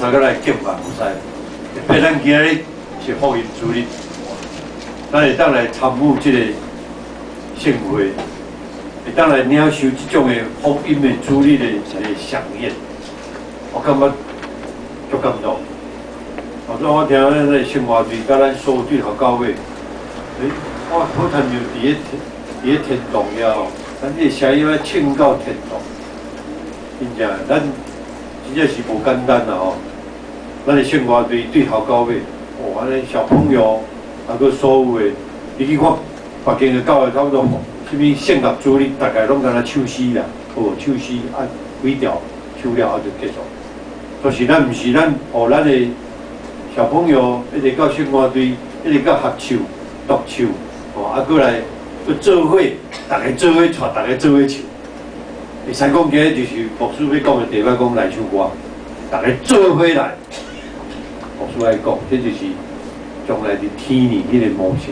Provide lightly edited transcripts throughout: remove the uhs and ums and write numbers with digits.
三个来敬嘛，唔使。特别咱今日是福音主日，咱会当来参与这个盛会，会当来领受这种的福音的主日的一个飨宴，我感觉足感动。后头我听咱个生活队甲咱所队和教会，我好谈就伫咧天堂了，咱这声音要唱到天堂，真正咱真正是无简单啦吼。咱的生活队对头教会，安尼小朋友，啊个所有的，你去看北京的教会差不多，什么圣乐主日，大概拢敢若唱诗啦，唱诗按几条唱了后就结束。就是咱毋是咱，咱的小朋友一直到生活队，一直到合唱、独唱，过来去做伙，大家做伙带，大家做伙唱。会使讲今日就是牧师要讲的地方，讲来唱歌，大家做伙来。牧师来讲，这就是将来的天年迄个模式。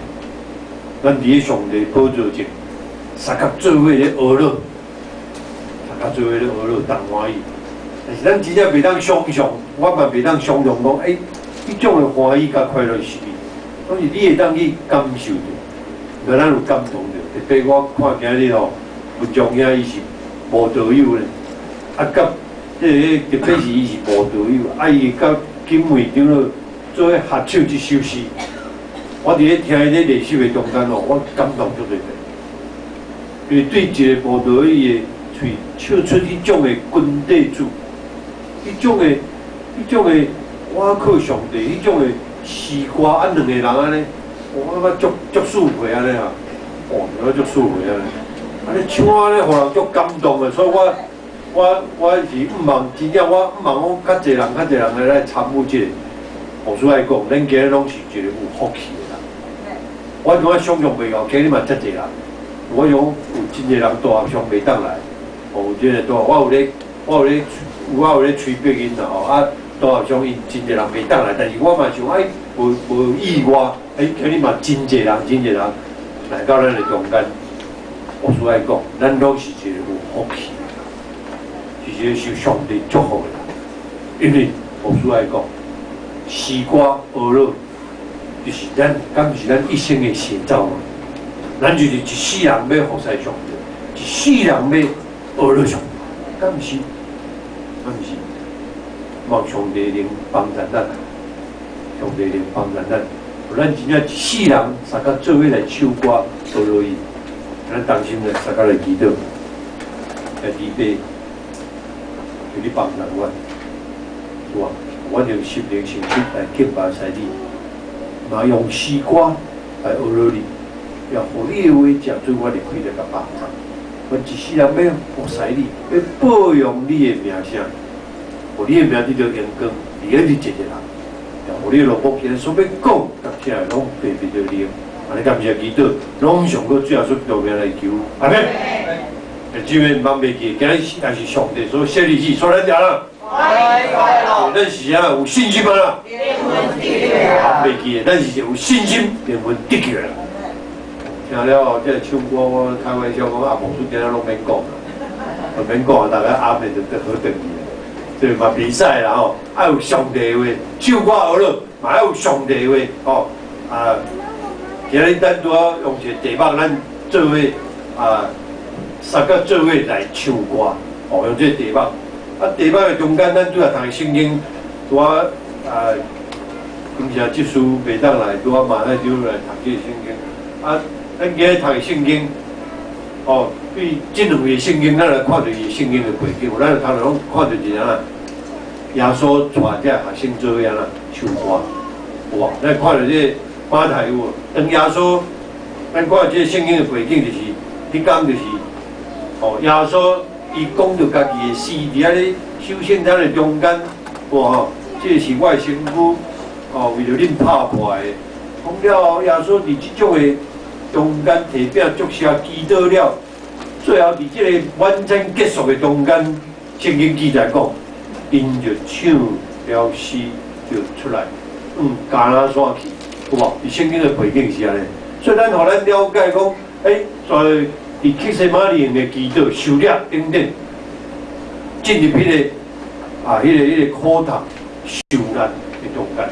咱伫咧上帝宝座前，大家做伙咧娱乐，大家做伙咧娱乐，同欢喜。但是咱真正袂当想象，我嘛袂当想象讲，迄种的欢喜甲快乐是啥？所以你会当去感受着，咱有感动着。特别我看今日吼，文章遐伊是无道友咧，甲即个特别是伊是无道友，伊甲金会长了做伙合唱一首诗。我伫咧听伊咧练习的中间哦，我感动足侪，因为对一个无道友的喙唱出迄种的军地主。迄种的，我靠上帝，迄种的诗歌，两个人安尼，我感觉足舒服安尼啊，我足舒服安尼，安尼唱安尼，互人足感动的，所以我是毋茫，真正我毋茫讲较侪人来参与这个。牧师来讲，咱今日拢是一个有福气的人。我怎啊想象袂到，今日嘛遮侪人，我想有真侪人大学上袂当来，真个大，我有咧催逼因啦吼，大学上因真侪人袂当来，但是我嘛想无意外，今日嘛真侪人来到咱的中间。牧师来讲，咱拢是一个有福气的人，是一个受上帝祝福的人，因为牧师来讲。诗歌娱乐，就是敢是咱一生的写照嘛。咱就是一世人要服侍上帝，一世人要娱乐上帝，敢毋是？望上帝能帮助咱，上帝能帮助咱。咱真正一世人，大家做伙来唱歌娱乐伊，咱当心咧，大家来祈祷，来祈祷，求你帮助我，是吧？我用心灵诚实来敬拜师你，嘛用诗歌来娱乐你，要互你的话食做我离开了甲帮助。我一世人要服侍你，要保养你的名声，互你的名得到阳光，而且你一个人，要互你的老母今日所要讲，大家拢背背着你。安尼感谢祈祷，拢上过最后说道名来求，阿免。这边望袂记，今日也是上帝所设立起，所咱家啦。咱是啊有信心啊，袂记的，咱是有信心，灵魂得救啦。听了后，这唱歌我开玩笑讲，牧师今仔拢免讲啦，免讲，大家暗暝就好等去啦。所以嘛比赛啦吼，爱有上帝的话，唱歌娱乐，嘛爱有上帝的话吼今日咱拄好用一个地方，咱做伙三个做伙来唱歌，用这个地方。地方的中间，咱拄啊读圣经，拄啊今朝即书袂当来，拄啊马上就来读这个圣经。咱今日读的圣经，对这两个圣经，咱来看着伊圣经的背景，咱通常拢看着一样耶稣带这学生做伙安唱歌，有无？咱看着这马太有无？当耶稣，咱看这圣经的背景就是，你讲就是，耶稣。伊讲着家己的死，伫遐咧修圣餐的中间，这是我的身躯，为着恁拍破的。讲了后，耶稣伫即种的中间提饼祝谢祈祷了，最后伫即个完整结束的中间，圣经记载讲，因就唱了诗就出来，橄榄山去，有无？伫圣经的背景是安尼，所以咱互咱了解讲，在。伫克西马尼园的祈祷、受掠等等，进入迄个课堂，受难的中间。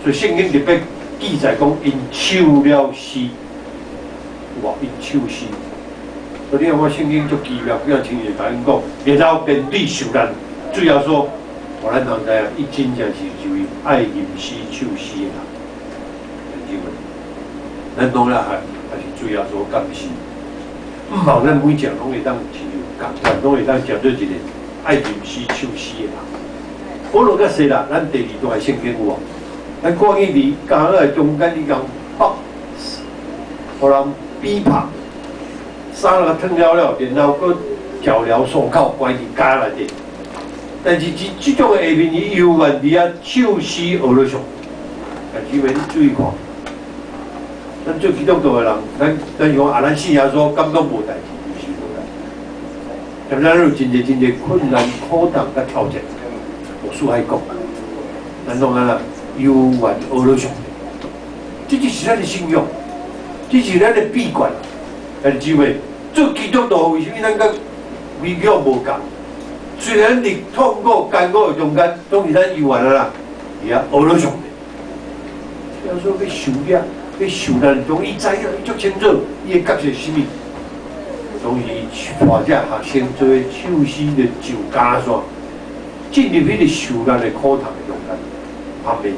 所以圣经特别记载讲，因受了死，有无？因受死。所以你看我圣经足奇妙，几啊千年甲因讲，然后面对受难，主要说，我咱通知啊，伊真正是一位爱吟诗唱诗的人，因为咱当然还是主要说感谢。毋好咱每讲拢会当亲像共款，拢会当讲做一个爱吟诗唱诗的人。保罗甲西拉，咱第二段圣经有无？咱看见伫江河中间，伊共北，互人逼拍，衫个脱了了，然后佫条条束口关伫家内底。但是即种的下面，伊犹原伫遐唱诗学了上。但是你注意看。咱做基督徒的人，咱讲啊，咱信耶稣，感动无代志，是无啦。但咱有真侪困难、苦难甲挑战，无事爱讲。咱当然啦，犹原学了上帝，这就是咱的信仰，这是咱的闭关。但是为做基督徒，为什么咱甲微妙无共？虽然伫痛苦、艰苦的中间，总是咱犹原啦，而且学了上帝。耶稣要受压。要受难中，伊知影，伊足清楚，伊的角色是啥物，所以带这学生做唱诗的上加线，进入迄个受难的苦痛的中间，旁边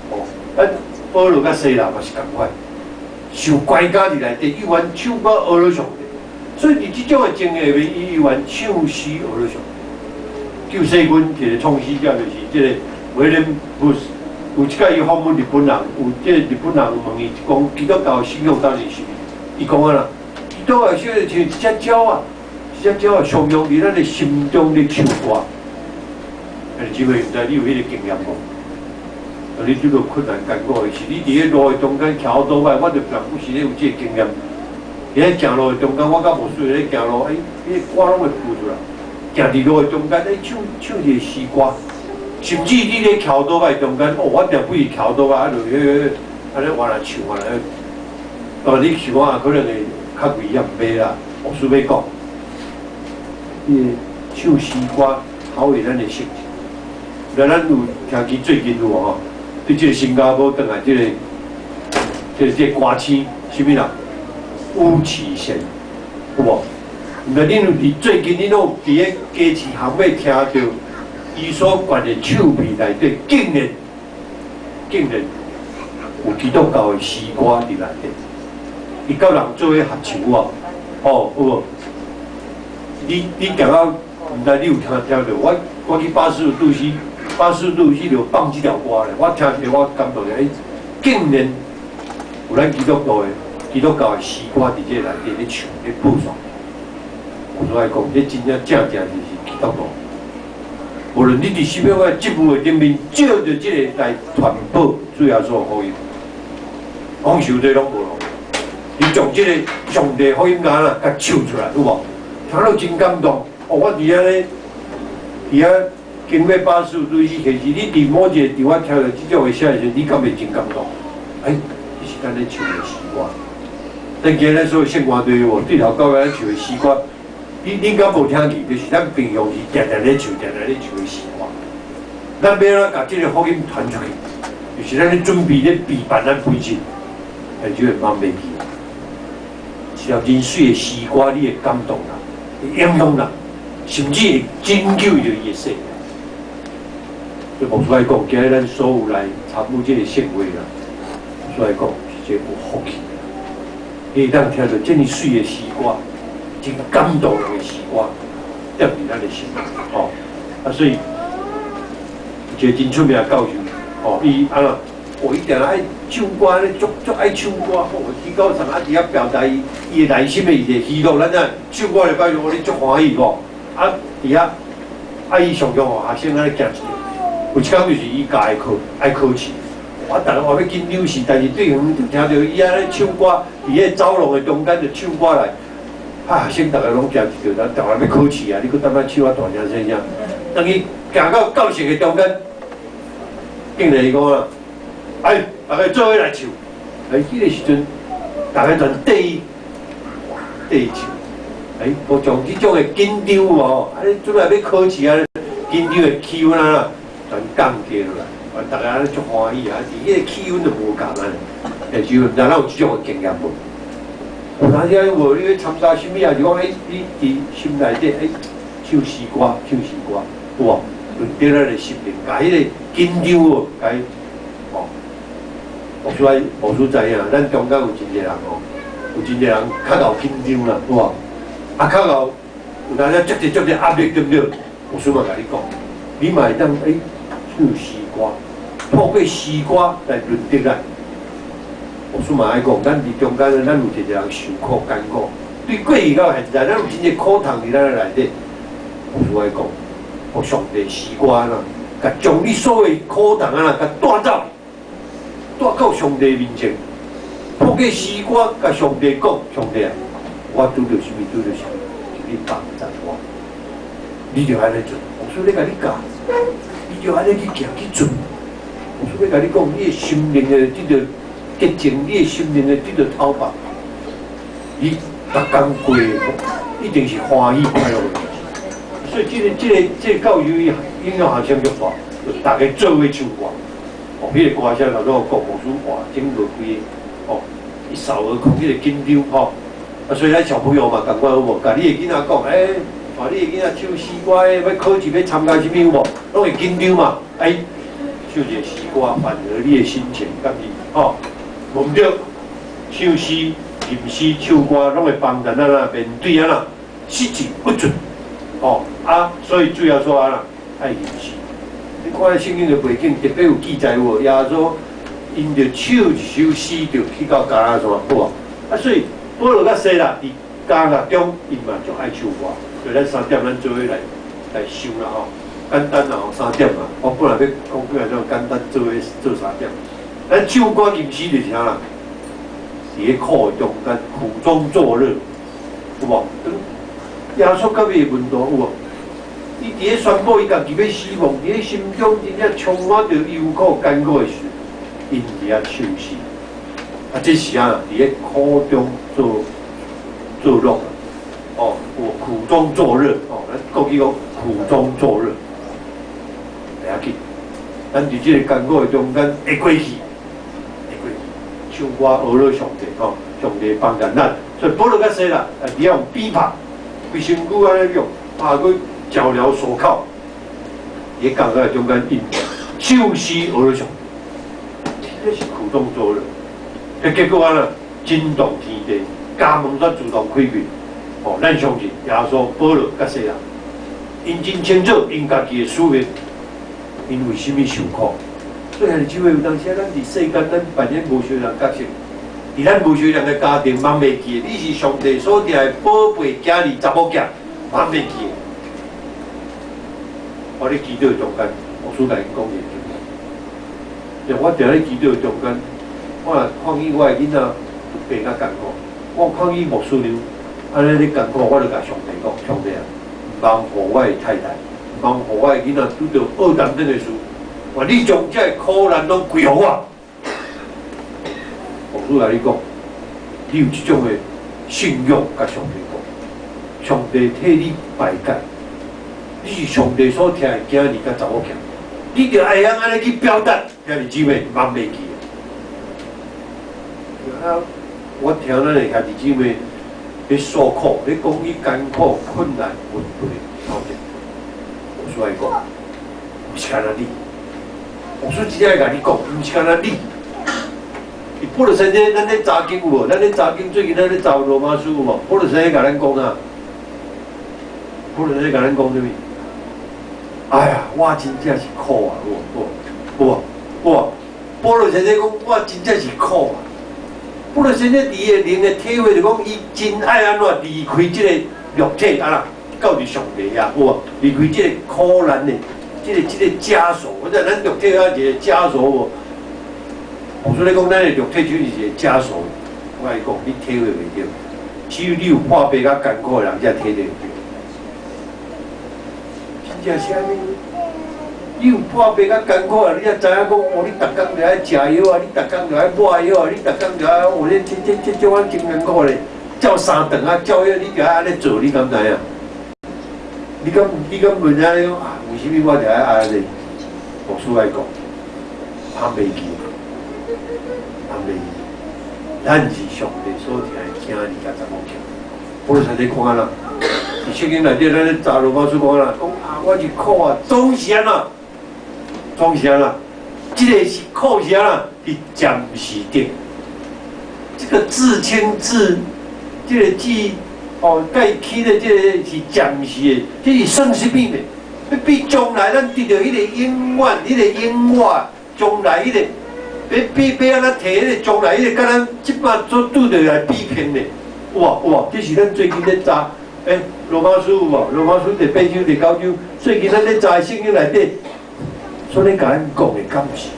哦，咱保罗甲西拉嘛是共款，受关家伫内底，伊原唱歌学了上帝，所以伫即种的情形下面，伊原唱诗学了上帝。救世军一个创始者就是即个威廉布斯。有一届伊访问日本人，有即个日本人问伊讲基督教信仰到底是啥物？伊讲啊啦，基督教信仰像一只鸟啊，一只鸟啊，常用伫咱的心中咧唱歌。但是姊妹，毋知你有迄个经验无？你拄到困难艰苦的是，你伫咧路的中间徛好倒摆，我就人有时咧有即个经验。伫咧行路的中间，我甲无水咧行路，迄个歌拢会浮出来。行伫路的中间，唱一个诗歌。甚至你咧桥倒摆中间，哦，我条不是桥倒摆，啊，就安尼换来唱换来，但你想啊，可能会较危险袂啦。我是要讲，伊唱诗歌考验咱的性情。咱有听见最近有吼，对即个新加坡转来即个歌星，啥物人？巫启贤，有无？毋知恁有伫最近恁拢伫咧街市巷尾听到？伊所管的手臂内底，竟然有基督教的诗歌伫内底。伊甲人做伙合唱哦，哦，有无？你行到，毋知你有听到？我去巴士路去就放即条歌咧。我听着我感动咧，竟然有咱基督教的诗歌伫这内底咧唱咧播送。我所爱讲，这真正就是基督徒。无论你伫什么个职务的顶面，照着这个来传播主要所福音，享受这拢无咯。你将这个上帝福音家啦，甲唱出来，有无？听到真感动。哦，我伫遐咧，伫遐经过巴士对去，其实你伫某一个地方听到这种的声时，你敢会真感动？哎，这是咱咧唱的诗歌。咱今日所有圣歌队伍对头到尾咱唱的诗歌。恁敢无听见？就是咱平常时常常咧唱的诗歌。咱要怎甲这个福音传出去？就是咱咧准备咧备办咱培训，就会忘袂记。是要真水的诗歌，你会感动人，会影响人，甚至会拯救着伊的生命。所以无出来讲，今日咱所有来参与这个盛会啦，出来讲是一个有福气的，你当听到这么水的诗歌。真感动的诗歌，惦伫咱的心，吼、啊，所以一个真出名的教授，吼、伊啊，我一定爱唱歌咧，足爱唱歌，吼、提高上啊，伫遐表达伊的内心的一个喜乐，咱啊唱歌咧，摆如我咧足欢喜吼，啊，伫遐啊，伊上中吼学生安尼行一条，有一天就是伊家爱考试，我逐日话要紧溜试，但是对方就听到伊安尼唱歌，伫迄走廊的中间就唱歌来。啊，先大家拢行一条，咱逐日要考试啊！你搁等下唱啊大声声声，等伊行到教室的中间，竟然伊讲啊，哎，大家做伙来唱。哎，迄个时阵，大家全缀伊唱。哎，无像即种的紧张哦，啊，你准备要考试啊，紧张的气氛啊，全降低落来，大家足欢喜啊！伫迄个气温就无共啊，但是毋知咱有即种经验无？有当时无你要参加什么啊？就讲你伫心内底唱诗歌，有无？论点咱的心灵，甲迄个紧张哦，甲伊哦，无所知影，咱中间有真侪人哦，有真侪人较有紧张啦，有无？啊，较有当时足侪压力，对不对？有事嘛甲你讲，你嘛会当唱诗歌，透过诗歌来论点咱。有事嘛爱讲，咱伫中间咱有一个人受苦艰苦，对过去到现在，咱有真侪苦痛伫咱内底。有事爱讲。互上帝诗歌啦，甲将你所有苦痛啊，甲带走，带到上帝面前。透过诗歌，甲上帝讲：上帝啊，我拄着什么，拄着什么，求你帮助我。你就安尼做，我说咧甲你教，你就安尼去行去做。我说咧甲你讲，你的心灵的得到洁净，你的心灵的得到讨白，你逐工过，一定是欢喜快乐的。所以这个教育应用学生就话，就大家做伙唱歌。哦，迄个歌声叫做国母书哇，整落规个哦，一扫而空，迄个紧张吼。啊，所以咱小朋友嘛，同款有无？甲你的囡仔讲，话你的囡仔唱诗歌，要考试要参加什么有无？拢会紧张嘛？唱一个诗歌，反而你的心情敢是吼，无毋对？唱诗、吟诗、唱歌，拢会帮咱面对失志不准。所以主要说爱吟诗。你看圣经的背景，特别有记载有，耶稣因着唱一首诗，就去到迦南山，好无？所以保罗甲西拉伫迦南中，因嘛就爱唱歌。所以咱3点，咱做伙来想啦吼，简单啦吼，3点嘛。我本来要讲几来种简单做3点。咱唱歌吟诗就是啥啦？伫咧苦中间苦中作乐，有无？耶稣甲伊问道有无？伊伫咧宣布伊家己要死亡，伫咧心中真正充满着忧苦艰苦的时，因伫遐唱诗。这时伫咧苦中作乐，苦中作乐，咱国语讲苦中作乐，袂要紧。咱伫即个艰苦的中间会过去，唱歌讹乐上帝，上帝帮助咱。所以保罗甲西拉伫遐用逼迫。规身躯安尼用，佢脚镣手铐，也讲在中间因唱诗而上，这是苦中作乐。结果震动天地，家门煞自动开开。咱相信耶稣、保罗、甲西拉，因真清楚因家己的使命，因为甚物受苦。所以姊妹有当时咱伫世间，咱扮演无相同角色。伫咱无相同的家庭，忘袂记的，你是上帝所定的宝贝囝儿、查某囝，忘袂记的。我咧祈祷中间，牧师甲因讲一句，我伫咧祈祷中间，我看见我的囡仔变较艰苦，我看见牧师娘安尼咧艰苦，我就甲上帝讲：上帝啊，望互我的太太，望互我的囡仔拄到恶当等的事，话你将这苦难拢归互我。牧师来你讲，你有这种的信仰，甲上帝讲，上帝替你排解，你是上帝所听的囝儿甲查某囝，你着会晓安尼去表达，兄弟姊妹忘袂记。我听咱的兄弟姊妹咧诉苦，咧讲伊艰苦、困难、问题，牧师来讲，毋是干那你，牧师直接来甲你讲，毋是干那你。保罗圣经，咱咧查经有无？咱咧查经最近咱咧查罗马书有无？保罗圣经甲咱讲啊，保罗圣经甲咱讲啥物？哎呀，我真正是苦啊！有保罗圣经讲，我真正是苦啊！保罗圣经伫个灵的体会就讲，伊真爱安怎离开即个肉体啊啦，到伫上帝遐，有无？离开即个苦难的，即个枷锁，或者咱肉体遐一个枷锁无？我说你讲，咱的肉体就是一个枷锁。我来讲，你体会袂到，只有你有破病甲艰苦的人才体会到。真正是安尼，你有破病甲艰苦的，你才知影讲，你逐工就爱食药啊，你逐工就爱抹药啊，你逐工就爱，这种啊真艰苦嘞，照3顿啊，照药你就爱安尼做，你敢知影？你敢袂知影啊？为什么我就爱安尼？牧师来讲，他袂记，他袂记，咱是上帝所听的听你甲查某囝。保罗才在看啦，圣经内底咱咧查罗马书讲啦，讲啊，我是苦啊，总是安啦，总是安啦，这个是苦是安啦，是暂时的。这个自轻自，这个自哦，该起的这个是暂时的，这是算什么呢？要比将来咱得到迄个永远、迄个永远，将来迄个，要安怎摕迄个将来迄个，甲咱即摆所拄着来比拼的，有无？这是咱最近咧查，罗马书有无？罗马书第8章、第9章，最近咱咧查圣经内底，所咧甲咱讲的敢是，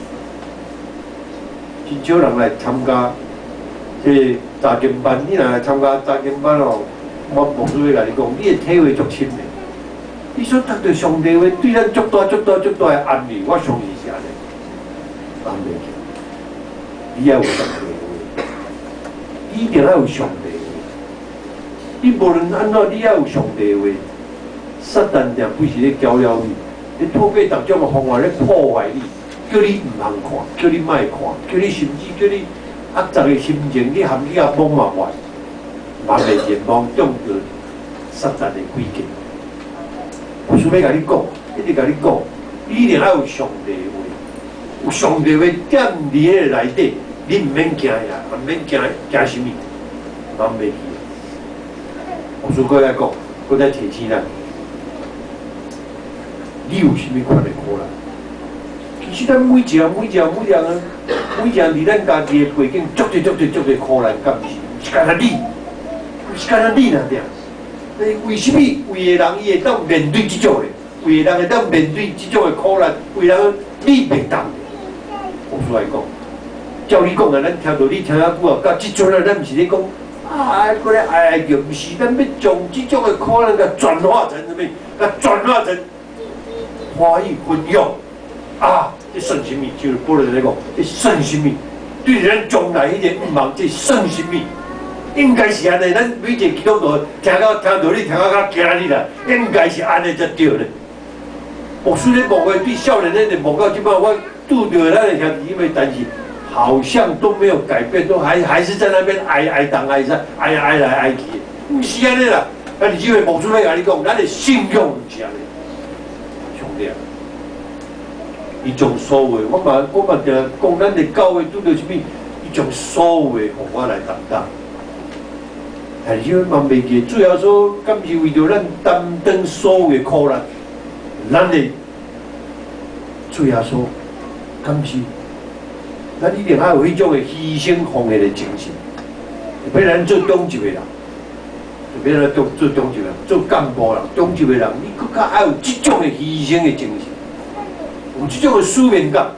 真少人来参加这个查经班，你若来参加查经班哦，我牧师要甲你讲，你的体会足深的。你所得到上帝话，对咱足大的安慰，我相信是安尼。安慰你要有上帝话，你一定要有上帝话。你无论安怎，你要有上帝话。撒旦定不是咧搅扰你，咧透过各种的方法咧破坏你，叫你唔通看，叫你莫看，叫你甚至叫你压杂的心情，你含去啊懵嘛坏，嘛袂前方中到撒旦的诡计。我想要甲你讲，一直甲你讲，你一定要有上帝话，有上帝话点伫迄个内底，你唔免惊呀，唔免惊什么，嘛袂去。我想搁来讲，搁再提醒咱，你有啥物款的苦难？其实咱每一人伫咱家己的背景，足多苦难，敢毋是？毋是干那你，毋是干那你那点。为什么为个人伊会当面对这种的？为个人会当面对这种的苦难？为人你袂当的。我说来讲，照你讲啊，咱听到你听啊久啊，到即阵啊，咱毋是咧讲过来哀叫，毋是咱要将这种的苦难甲转化成什么？甲转化成欢喜分享啊！这算什么？就是保罗在讲，这算什么？对咱将来迄个愿望，这算什么？应该是安尼，咱每一个基督徒听到你听到较惊你啦，应该是安尼才对咧。牧师咧牧话对少年咧牧到即摆，我拄着咱的兄弟妹，但是好像都没有改变，都还是在那边哀当哀哉，哀来哀去，唔是安尼啦。但是这位牧师要甲你讲，咱的信仰唔是安尼，兄弟啊，伊将所有，我嘛定讲，咱的教会拄着啥物，伊将所有的互我来担当。但是嘛袂记，主要说，敢是为着咱担当所有的苦难，咱的主要说，敢是咱一定要有迄种的牺牲奉献的精神。要咱做中级的人，要咱做中级的人，做干部人、中级的人，你更较要有这种的牺牲的精神，有这种的使命感。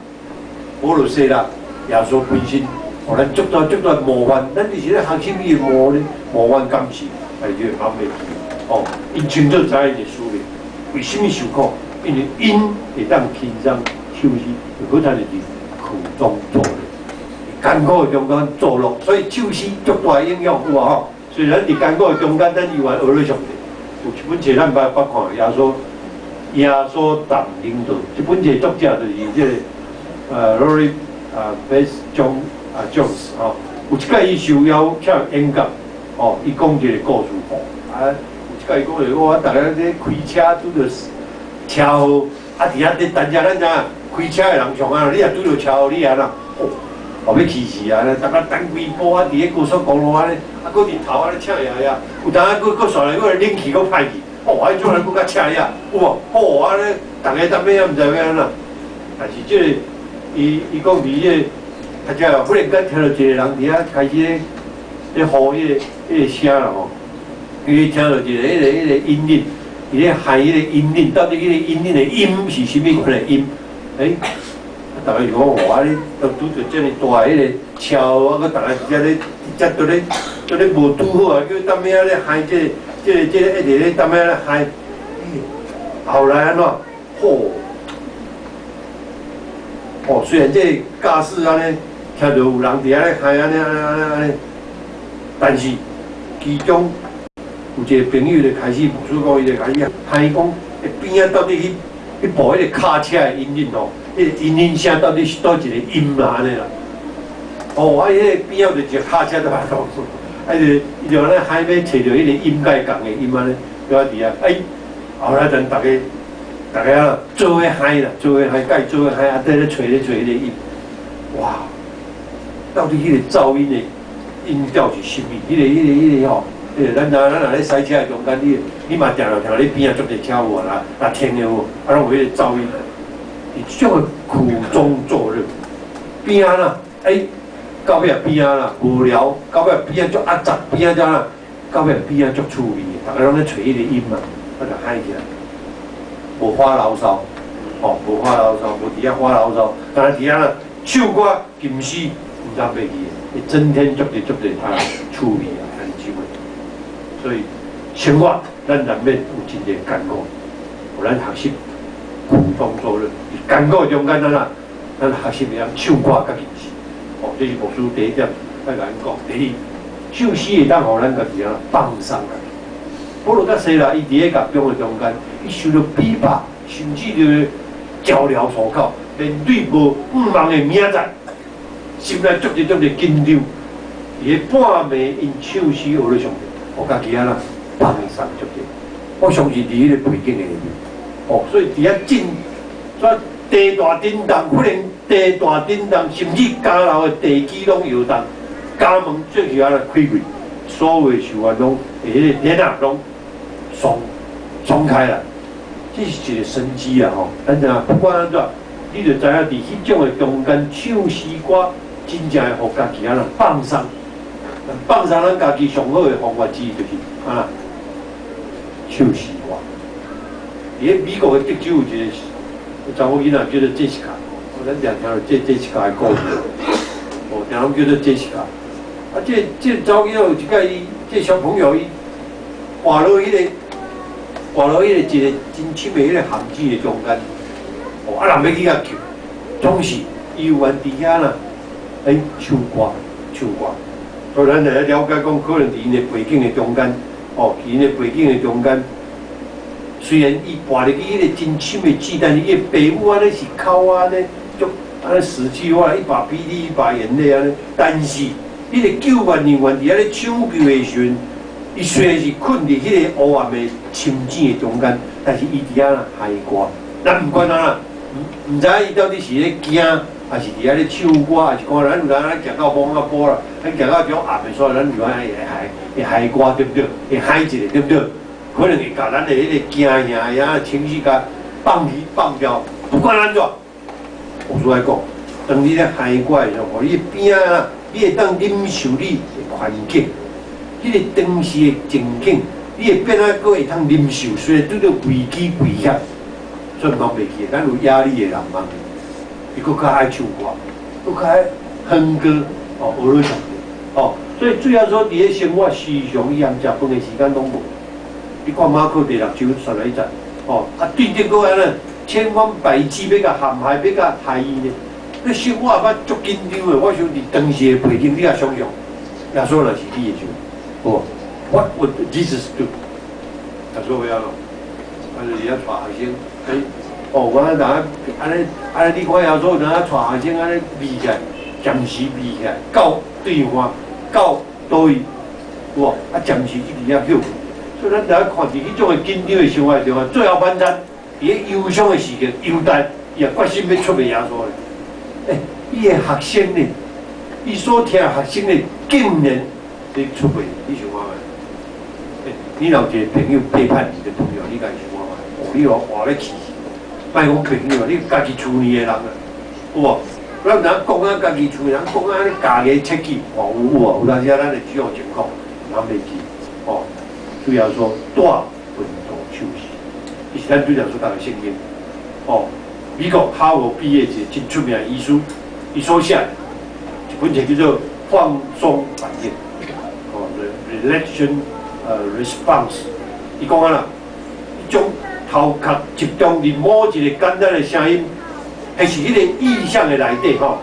保罗说啦，耶稣本身。互咱足大模范，咱就是咧学什么模范感情，哎，就安袂记。哦，因清楚知影伊的使命，为什么受苦？因为因会当轻松休息，就好在就是苦中作乐，艰苦中间作乐，所以休息足大影响有啊吼。虽然伫艰苦的中间，咱依然学了上帝。有一本册咱捌看，耶稣谈领导，这本册作者就是这个Rory Best John。Jones 吼，有一届伊受邀请演讲，哦，伊讲一个故事吼，有一届伊讲着，我逐个咧开车拄着车祸，伫遐咧等下咱知开车的人上啊，你若拄着车祸，你安那？哦，要气死啊！逐个等规波伫咧高速公路安尼，搁伫头安尼赤呀，有当啊搁煞来冷气搁歹去，迄种人搁较赤呀，有无？安尼逐个当尾啊，毋知要安那。但是即个伊讲伫迄个。大家忽然间听到一个人伫遐开始咧呼迄个声啦吼，伊听到一个迄个音律，伊咧喊迄个音律，到底迄个音律的音是啥物款的音？大家就讲哇，你都拄着遮尔大迄个车祸，搁大家直接咧都咧无拄好啊，叫当尾啊咧喊这个一直咧当尾咧喊，后来安怎？虽然这驾驶安尼。听到有人伫遐咧喊安尼，但是其中有一个朋友就开始，牧师讲伊就开始喊伊讲，边仔到底去播迄个卡车的音乐吼，迄个音音声到底是倒一个音嘛安尼啦。哦，啊，迄个边仔就一个卡车在拍讲，啊，伊就咧海尾找着迄个音界共的音安尼，搁伫遐，哎，后来等大家啊做伙嗨啦，做伙嗨，甲伊做伙嗨，啊，在咧找迄个音，哇，到底迄个噪音的音调是啥物？迄个吼。咱若咧塞车中间，你嘛定听你边仔足侪车有啊啦，听的有，啊，拢有迄个噪音。伊即种苦中作乐，边仔啦，到尾边仔啦无聊，到尾边仔足压杂，边仔啦，到尾边仔足趣味的，大家拢咧找迄个音嘛，啊，就嗨起来，无发牢骚，哦，无发牢骚，无伫遐发牢骚，但是伫遐啦唱歌、吟诗，毋知袂记的，会增添足侪他趣味啊，安尼种的。所以生活咱难免有真个艰苦，有咱学习苦中作乐。艰苦中间咱学习会晓唱歌甲吟诗。哦，这是牧师第一点要甲咱讲。第二，唱诗会当互咱家己啊放松家己。保罗甲西拉，伊伫咧甲中的中间，伊受到逼迫，甚至就交了所靠，面对无望的明仔，心内足侪紧张。伫咧半暝因唱诗学咧上帝。我家己啊啦，放松足者，我相信伫迄个背景的里面，哦，所以伫遐地大震动，可能地大震动，甚至家楼的地基拢摇动，家门做起啊来开开，所有的受案拢迄个电啊拢松开了，这是一个神机啊！吼，咱知影不管安怎，你就知影伫迄种的中间唱诗歌，真正会互家己啊啦放松。放松咱家己上好的方法之一就是啊，唱诗歌。伫咧美国的德州有一个查某囡仔叫做杰西卡，咱常听到杰西卡的故事，哦，常常叫做杰西卡。啊，这查某囡仔有一摆，这小朋友伊滑落迄个一个真深的迄个陷阱的中间，哦，啊人要去甲救，总是伊有缘伫遐啦，唱歌。所以咱来了解讲，可能伫因的背景的中间，哦，因的背景的中间，虽然伊跋入去迄个真深的子，但是伊的爸母安尼是哭安尼，足安尼死去活来，一把鼻涕一把眼泪安尼，但是迄个救援人员伫遐咧抢救的时阵，伊虽然是困伫迄个黑暗的深井的中间，但是伊伫遐啦嗨歌，咱毋管他啦，毋知伊到底是咧惊。还是伫遐咧唱歌，还是讲咱有当行到蒙阿波啦，咱行到种暗的所在，咱有当会嗨歌，对不对？会嗨一下，对不对？可能会甲咱的迄个惊呀情绪甲放掉，不管安怎，我所来讲，当你咧嗨歌的时候，你边啊，你会当忍受你的环境，迄个当时的情景，你会变啊，佫会通忍受，虽然拄到危机危险，所以讲袂记，咱有压力的人嘛。伊佫较爱唱歌，佫较爱哼歌，哦，学了上帝，哦，所以最后说，伫咧生活时常伊含食饭的时间拢无。你看马可第6章说来一阵，哦，啊，对着佫安尼，千方百计要甲陷害，要甲害伊呢。那生活也捌足紧张的，我想伫当时的背景，你也想象，耶稣若是你的时候，哦 ，What would Jesus do？ 耶稣要，就是遐带学生，哦，我安尼，你看耶稣人啊，带学生安尼迷起来，暂时迷起来，到对方，到倒位，有无？啊，暂时一直遐休。所以咱大家看伫迄种的紧张的生活中啊，最后晚餐，伫咧忧伤的时间，犹大伊也决心要出卖耶稣咧。伊的学生呢，伊所听学生呢，竟然在出卖，你想看觅？你若一个朋友背叛你的朋友，你家想看觅？哦，你话咧气。卖讲朋友，你家己厝里的人啊，有无？咱人讲啊，家己厝人讲啊，你家己切记，哦有无？有当时咱会这种情况，人袂记，哦，主要说大笨拙手势，伊是咱主要所讲的圣经，哦，美国哈佛毕业一个真出名的医书，伊所写一本册叫做《放松反应》，哦 ，Relaxation Response， 伊讲啊啦，一种。头壳集中伫某一个简单的声音，还是迄个意象的内底吼，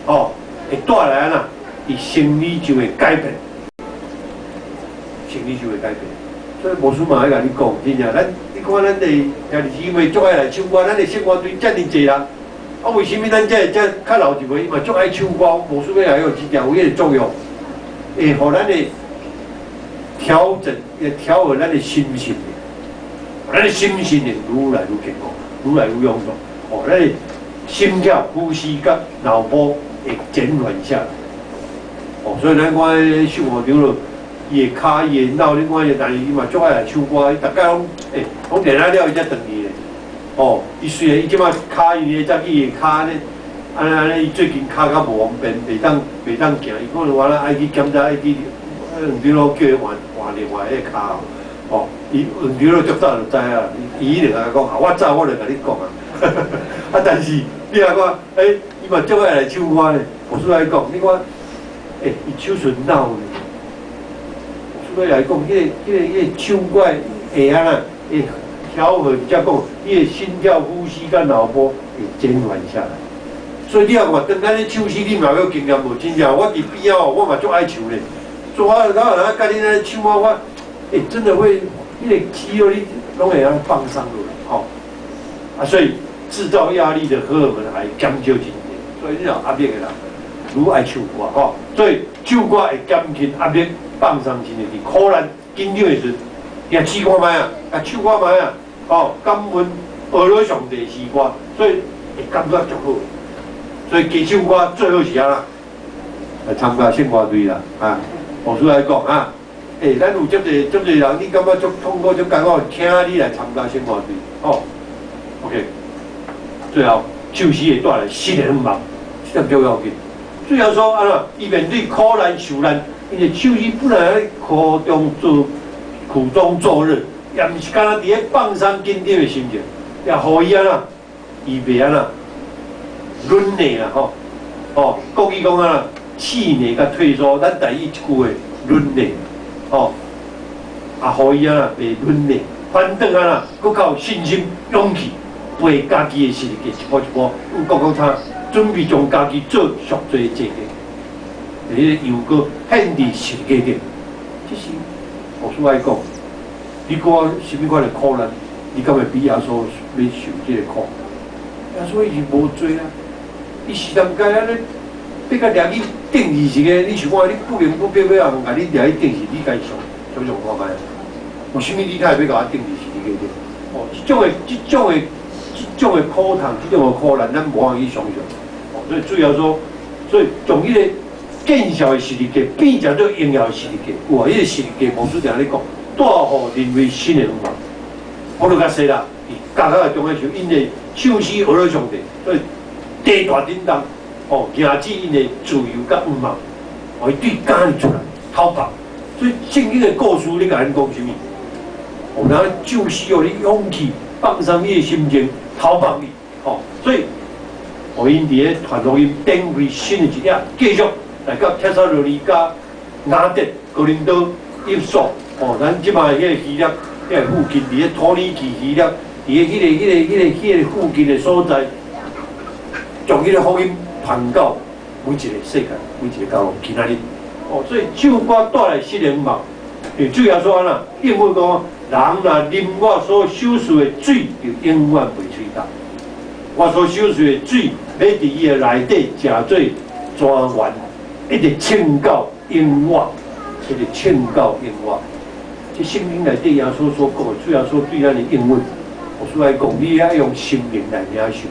哦，会带来啊呐，伊生理就会改变，生理就会改变。所以牧师嘛爱甲你讲，真正你看咱的兄弟姊妹足爱来唱歌，咱的生活对遮尔济人，啊，为什么咱这较老一辈嘛，足爱唱歌，无输要来有真正有迄个作用，会互咱的调整，也调和咱的心性，咱的心性会愈来愈健康，愈来愈臃肿，哦，咱的心跳、呼吸甲脑波会减缓下来。哦，所以咱看秀和场了，伊的骹、伊的脑，你看伊，但是伊嘛足爱来唱歌，伊逐家拢讲练啊了，伊才转去咧。哦，伊虽然伊即马骹伊咧，则伊的骹咧，安尼伊最近骹较无方便，袂当行，伊可能我爱去检查，爱去运动路叫伊换另外迄个骹哦。哦，伊运动路足早就知啊，伊就甲我讲，啊，我早我就甲你讲啊。啊，但是你若讲，伊嘛足爱来唱歌咧，我是来讲，你看。伊手唇脑呢？所以来讲，迄个唱歌会安那会调和，才讲伊个心跳、呼吸甲脑波会减缓下来。所以你若看，当咱咧唱诗，你嘛有经验无？真正我伫边仔哦，我嘛足爱唱咧。所以我甲你咧唱我真的会，迄个肌肉你拢会安放松落来，吼。啊，所以制造压力的荷尔蒙还减少一点。所以你若压力的人。愈爱唱歌吼，所以唱歌会减轻压力，放松心情。苦难紧张的时，也试看卖啊，啊唱看卖啊，哦，感恩学了上帝诗歌，所以会感觉足好。所以加唱歌最好是安啦，来参加献歌队啦，啊，牧师来讲啊，咱有足侪人，你感觉足痛苦、足艰苦，请你来参加献歌队，哦 ，OK， 最后唱诗会带来新的希望，这足要紧。虽然说伊面对苦难受难，因为手艺本来苦中作乐，也毋是干那伫咧放松紧张的心情，也互伊伊袂软腻啦吼，哦，国语讲气馁甲退缩，咱台语一句话软腻，哦，互伊袂软腻，反正佫较有信心、勇气，陪家己的实力一步一步，有讲他。准备将家己做上最这个，迄个又搁献伫实际顶，这是牧师爱讲。你讲什么款的苦难，你敢会比耶稣要受这个苦？耶稣已经无做啊，伊时常该安尼，你甲掠去定义一个，你想看你不明不白要人甲你掠去定义，你该想看卖？有啥物你才会要甲我定义实际顶？哦，这种的苦痛，这种的苦难，咱无法去想象。哦，所以主要说，所以从迄个见效的实力界变成做应用的实力界，有啊，迄个实力界，牧师常咧讲，带互人类新的希望。我都较细啦，伫教学中的时候，因为唱诗学了上帝，所以地大震动，哦，行指因的自由甲希望，哦，伊对家己出来讨白。所以圣经的故事，你甲咱讲啥物？有人唱诗互你勇气，放松你的心情。讨棒你，哦，所以我因伫咧传福音展开新的一页，继续来到帖撒罗尼迦、雅典、哥林多、以索，哦，咱即摆迄个希腊，迄个附近伫咧土耳其希腊，伫咧迄个附近的所在，将迄个福音传到每一个世界、每一个角落，其他哩，哦，所以唱歌带来新的希望，主要说英文讲。人若啉我所手续的水，就永远袂吹干。我所手续的水，要伫伊的内底食做泉源，一直浸到永远，一直浸到永远。这圣经内底耶稣所讲的，主要说对咱的应允，我所来讲，你要用心灵来领受。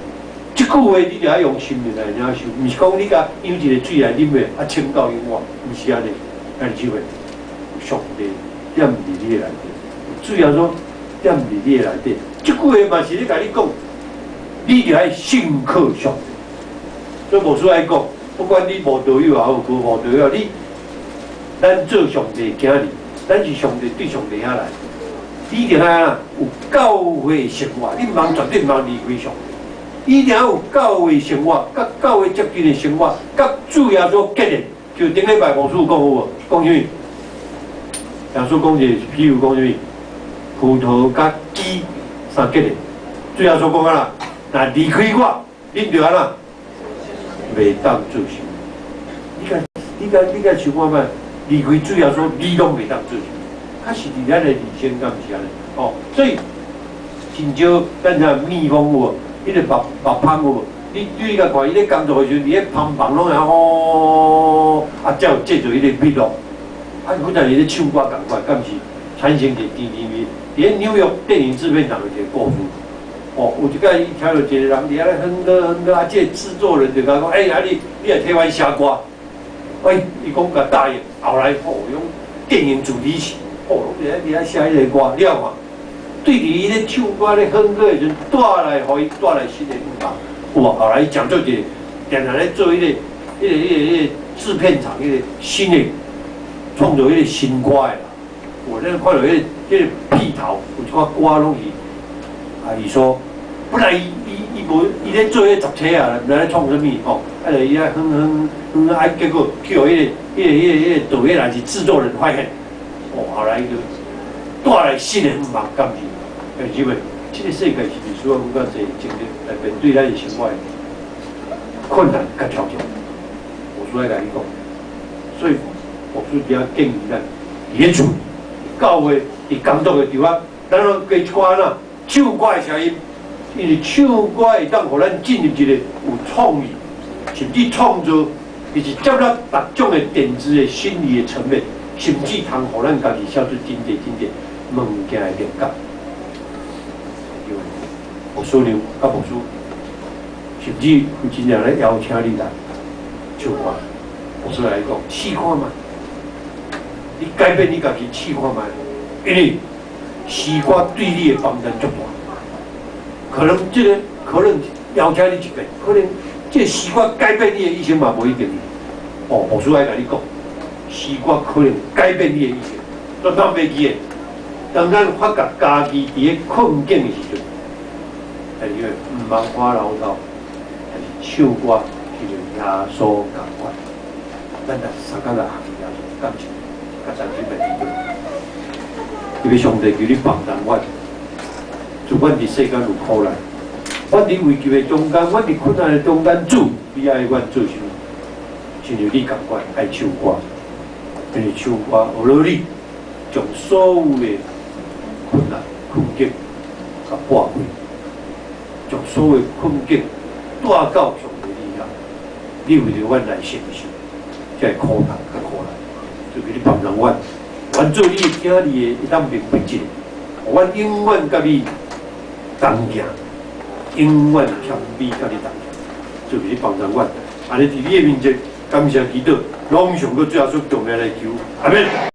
这句话你就要用心灵来领受，毋是讲你甲用一个水来啉的，浸到永远，毋是安尼。安尼就会上帝踮伫你的内底。主要说，踮伫你的内底，即句话嘛是咧甲你讲，你就爱信靠上帝。所以牧师来讲，不管你无道友也好，无道友，咱做上帝囝儿，咱是上帝对上帝遐来，你就爱有教会生活，你茫绝对茫离开上帝，一定要有教会生活，甲教会接近的生活，甲主要所结连。就顶礼拜牧师讲好无？讲啥物？耶稣讲者，譬如讲啥物？葡萄甲鸡相结连，最后所讲啦，若离开我，恁就安怎袂当做事。你甲想看卖，离开主要说，你拢袂当做事。较是伫咱的人生敢是安尼？哦，所以真少咱像蜜蜂有无？迄个目芳有无？你甲看，伊咧工作的时阵，伊咧旁旁拢会吼，才有制作迄个味道。好像伊咧唱歌共款，敢是产生一个甜甜味。连纽约电影制片厂的一个故事。有一摆伊听到一个人伫遐咧哼歌，这制作人就甲讲，你来替阮写歌。伊讲甲答应，后来用电影主题曲，拢伫遐写迄个歌了嘛。对伫伊咧唱歌咧哼歌的时阵，互伊带来新的舞台。有无？后来讲做一个，定定咧做迄个制片厂迄个新的创作迄个新歌的啦。我那看到迄个屁头，有一寡歌拢是，伊说，本来伊咧做迄杂车啊，毋知咧创啥物吼，就伊咧哼，结果去互迄个导演还是制作人发现，后来就带来新的梦感觉。因为这个世界是需要更加侪精力来面对咱的生活困难甲挑战。我所以甲你讲，所以我是比较建议咱伫厝、教会、伫工作的地方，咱要加一寡呐唱歌的声音，因为唱歌会当互咱进入一个有创意，甚至创作，伊是接纳各种的点子的心理的层面，甚至通互咱家己写出真侪物件的灵感。牧师娘甲牧师，甚至有真正咧邀请你来唱歌。牧师来讲，试看嘛，你改变你家己试看嘛，因为诗歌对你的帮助足大。可能邀请你一遍，可能这个诗歌改变你的一生嘛，无一定。牧师来甲你讲，诗歌可能改变你的一生，都当袂记的。当咱发觉家己伫咧困境的时阵，因为毋茫花唠叨，还是唱歌，去着耶稣共款。咱来三工来行耶稣，感谢，甲真心的祈祷。因为上帝叫你帮助阮，就阮伫世间有苦难，阮伫危急的中间，阮伫困难的中间，主你爱阮做什么？亲像你共款爱唱歌，因为唱歌学落你，将所有的困难、困境，甲破开，将所有困境带到上帝里向，你为着阮来承受，这苦难甲苦难，就叫你帮助阮，阮做你的囝儿的一当明白者，阮永远甲你同行，永远谦卑甲你同行，就叫你帮助阮，安尼伫你的面前，感谢祈祷，拢上个最后所重要来求，阿门。